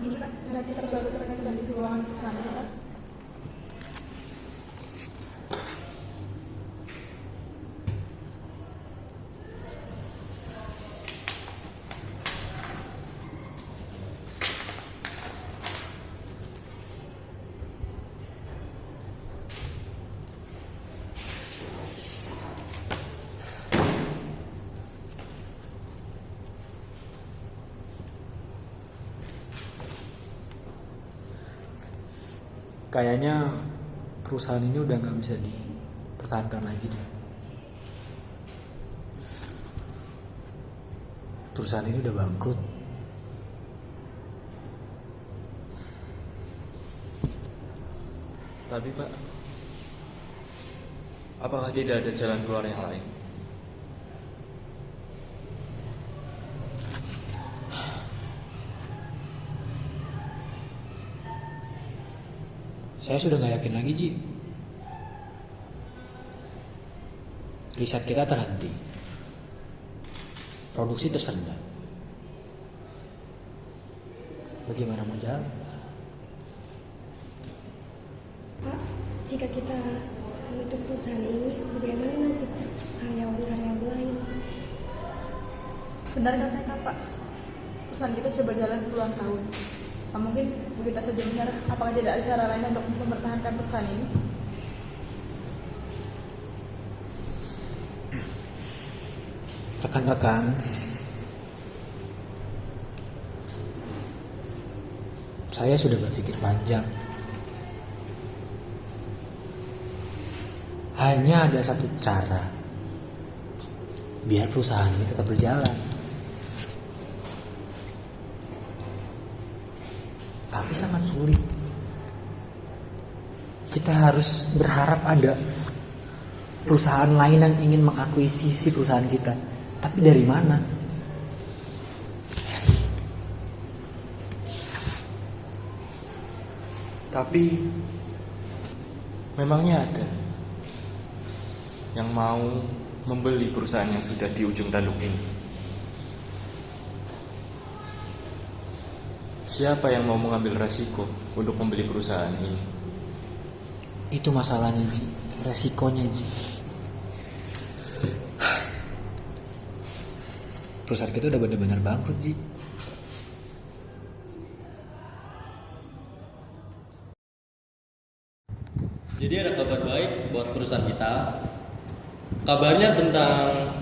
Ini Kak, data terbaru terkait kondisi keuangan perusahaan kita. Kayaknya perusahaan ini udah nggak bisa dipertahankan lagi deh. Perusahaan ini udah bangkrut. Tapi Pak, apakah tidak ada jalan keluar yang lain? Saya sudah nggak yakin lagi, Ji. Riset kita terhenti. Produksi tersendat. Bagaimana mau jalan? Pak, jika kita menutup perusahaan ini, bagaimana nasib karyawan-karyawan lain? Benar kata Pak, perusahaan kita sudah berjalan puluhan tahun. Nah, mungkin kita saja menyerah. Apakah tidak ada cara lain untuk mempertahankan perusahaan ini? Rekan-rekan, saya sudah berpikir panjang. Hanya ada satu cara biar perusahaan ini tetap berjalan. Tapi sangat sulit. Kita harus berharap ada perusahaan lain yang ingin mengakuisisi perusahaan kita. Tapi dari mana? Tapi memangnya ada yang mau membeli perusahaan yang sudah di ujung tanduk ini? Siapa yang mau mengambil resiko untuk membeli perusahaan ini? Itu masalahnya, Ji. Resikonya, Ji. Perusahaan kita udah benar-benar bangkrut, Ji. Jadi ada kabar baik buat perusahaan kita. Kabarnya tentang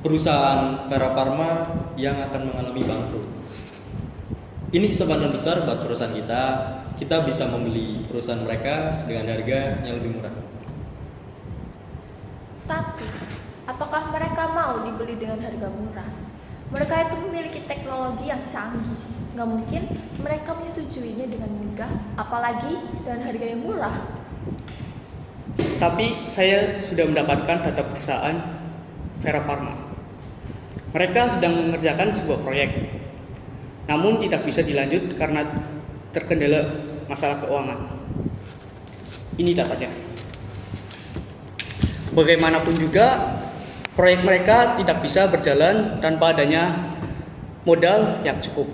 perusahaan Vera Farma yang akan mengalami bangkrut. Ini kesempatan besar buat perusahaan kita. Kita bisa membeli perusahaan mereka dengan harga yang lebih murah. Tapi, apakah mereka mau dibeli dengan harga murah? Mereka itu memiliki teknologi yang canggih. Nggak mungkin mereka menyetujuinya dengan mudah, apalagi dengan harga yang murah. Tapi saya sudah mendapatkan data perusahaan Vera Farma. Mereka sedang mengerjakan sebuah proyek, namun tidak bisa dilanjut karena terkendala masalah keuangan. Ini datanya. Bagaimanapun juga, proyek mereka tidak bisa berjalan tanpa adanya modal yang cukup.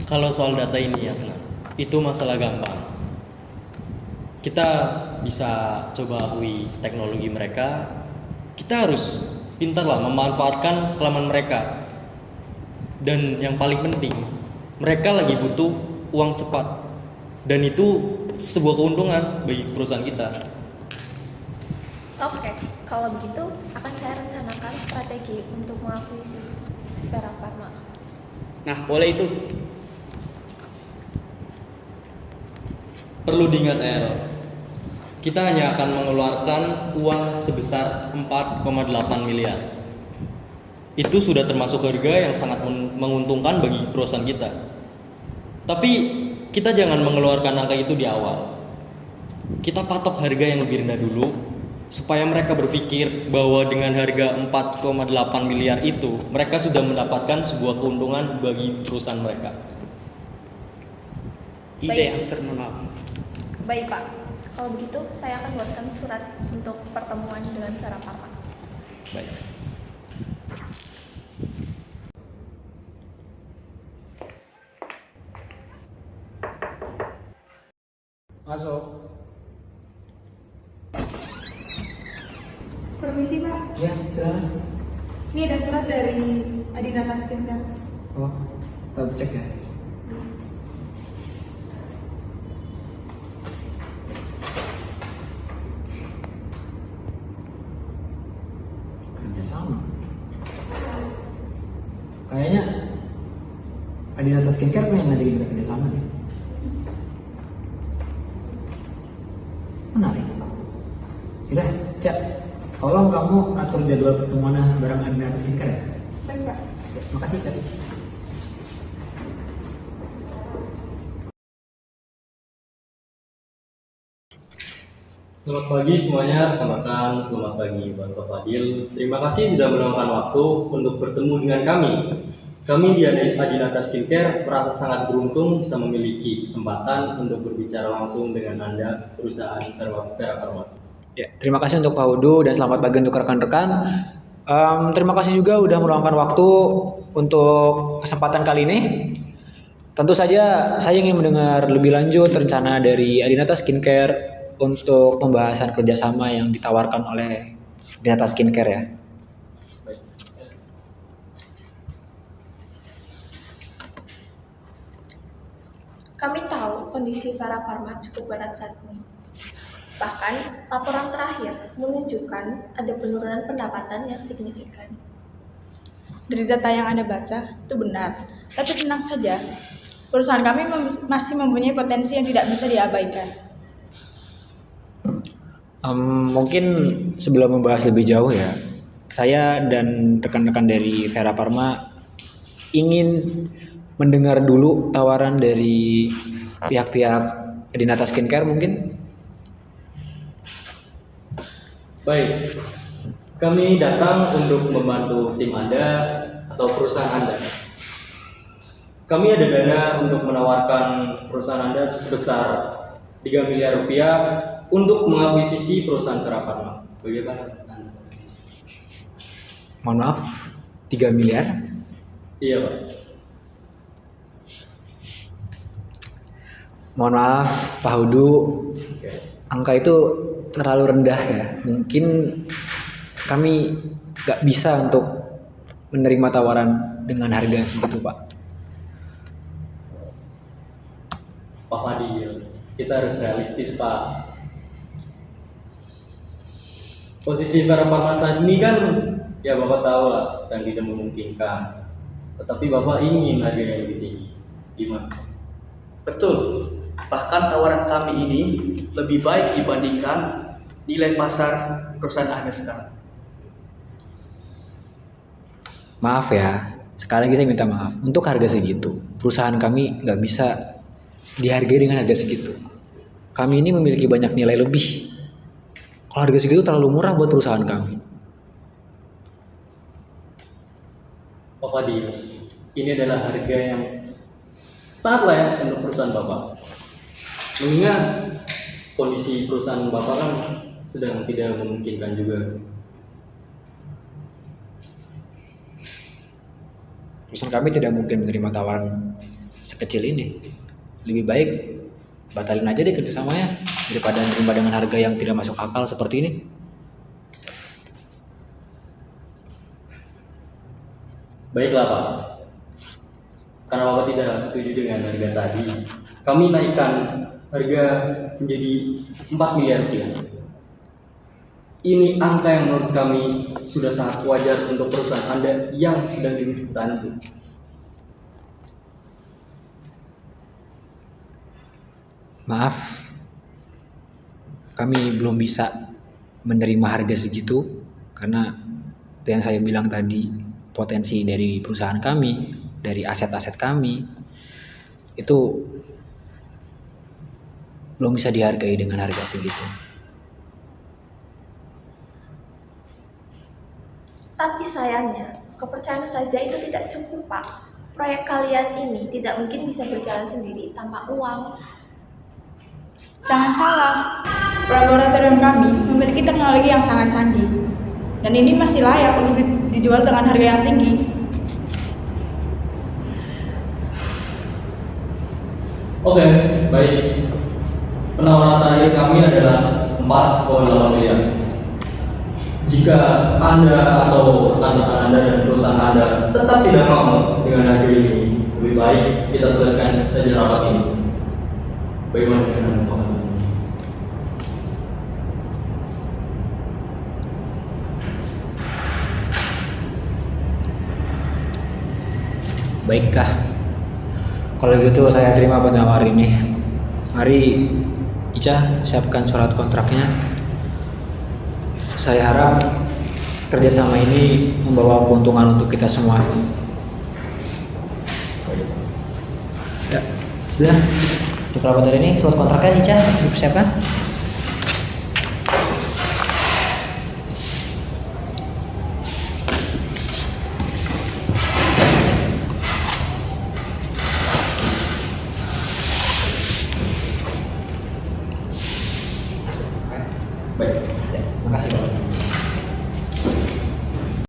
Kalau soal data ini ya, Senang, itu masalah gampang. Kita bisa coba akui teknologi mereka. Kita harus pintarlah memanfaatkan kelemahan mereka. Dan yang paling penting, mereka lagi butuh uang cepat. Dan itu sebuah keuntungan bagi perusahaan kita. Oke, kalau begitu akan saya rencanakan strategi untuk mengakuisisi Vera Farma. Nah, boleh itu. Perlu diingat El, kita hanya akan mengeluarkan uang sebesar 4,8 miliar. Itu sudah termasuk harga yang sangat menguntungkan bagi perusahaan kita. Tapi kita jangan mengeluarkan angka itu di awal. Kita patok harga yang lebih rendah dulu, supaya mereka berpikir bahwa dengan harga 4,8 miliar itu, mereka sudah mendapatkan sebuah keuntungan bagi perusahaan mereka. Ide yang cermat. Baik Pak, kalau begitu saya akan buatkan surat untuk pertemuan dengan Vera Farma. Baik. Ini ada surat dari Adinata Skincare. Oh, kita cek ya. Kerjasama. Kayaknya Adinata Skincare pengen ngajakin kita kerjasama nih. Menarik. Yaudah, Cak, tolong kamu atur jadwal pertemuan bareng Adinata Skincare ya. Baik, Pak. Makasih, Cak. Selamat pagi semuanya, rekan-rekan. Selamat pagi Bapak Fadil. Terima kasih sudah meluangkan waktu untuk bertemu dengan kami. Kami di Adinata Skincare merasa sangat beruntung bisa memiliki kesempatan untuk berbicara langsung dengan Anda, perusahaan Vera Pharma. Ya, terima kasih untuk Pak Udu dan selamat pagi untuk rekan-rekan. Terima kasih juga udah meluangkan waktu untuk kesempatan kali ini. Tentu saja saya ingin mendengar lebih lanjut rencana dari Adinata Skincare untuk pembahasan kerjasama yang ditawarkan oleh Adinata Skincare ya. Kami tahu kondisi Vera Pharma cukup berat saat ini. Bahkan, laporan terakhir menunjukkan ada penurunan pendapatan yang signifikan. Dari data yang Anda baca, itu benar. Tapi tenang saja, perusahaan kami masih mempunyai potensi yang tidak bisa diabaikan. Mungkin sebelum membahas lebih jauh ya, saya dan rekan-rekan dari Vera Pharma ingin mendengar dulu tawaran dari pihak-pihak Adinata Skincare mungkin. Baik, kami datang untuk membantu tim Anda atau perusahaan Anda. Kami ada dana untuk menawarkan perusahaan Anda sebesar 3 miliar rupiah untuk mengakuisisi perusahaan Vera Pharma. Bagaimana Anda? Mohon maaf, 3 miliar? Iya, Pak. Mohon maaf, Pak Hudu, Oke. angka itu terlalu rendah ya. Mungkin kami gak bisa untuk menerima tawaran dengan harga segitu, Pak. Pak Fadil, kita harus realistis, Pak. Posisi Vera Pharma saat ini kan, ya Bapak tahu lah, sedang tidak memungkinkan. Tetapi Bapak ingin harga yang lebih tinggi. Gimana? Betul. Bahkan tawaran kami ini lebih baik dibandingkan nilai pasar perusahaan Anda sekarang. Maaf ya, sekali lagi saya minta maaf. Untuk harga segitu, perusahaan kami nggak bisa dihargai dengan harga segitu. Kami ini memiliki banyak nilai lebih. Kalau harga segitu terlalu murah buat perusahaan kami. Pak Fadil, ini adalah harga yang sangat layak untuk perusahaan Bapak. Mengingat kondisi perusahaan Bapak kan sedang tidak memungkinkan juga. Perusahaan kami tidak mungkin menerima tawaran sekecil ini. Lebih baik batalin aja deh kerjasamanya daripada menerima dengan harga yang tidak masuk akal seperti ini. Baiklah Pak, karena Bapak tidak setuju dengan harga tadi, kami naikkan harga menjadi 4 miliar rupiah. Ini angka yang menurut kami sudah sangat wajar untuk perusahaan Anda yang sedang dibutuhkan. Maaf, kami belum bisa menerima harga segitu karena yang saya bilang tadi, potensi dari perusahaan kami, dari aset-aset kami itu belum bisa dihargai dengan harga segitu. Tapi sayangnya, kepercayaan saja itu tidak cukup, Pak. Proyek kalian ini tidak mungkin bisa berjalan sendiri tanpa uang. Jangan salah, laboratorium kami memiliki teknologi yang sangat canggih. Dan ini masih layak untuk dijual dengan harga yang tinggi. Oke, baik. Penawaran terakhir kami adalah 4,8 miliar. Jika Anda atau rekan-rekan Anda Lebih baik kita selesaikan saja rapat ini. Bagaimana dengan Pak? Baikkah? Kalau gitu saya terima penawar ini. Mari Ica siapkan surat kontraknya. Saya harap kerjasama ini membawa keuntungan untuk kita semua. Ya, sudah. Untuk rapat hari ini surat kontraknya Ica dipersiapkan. Baik.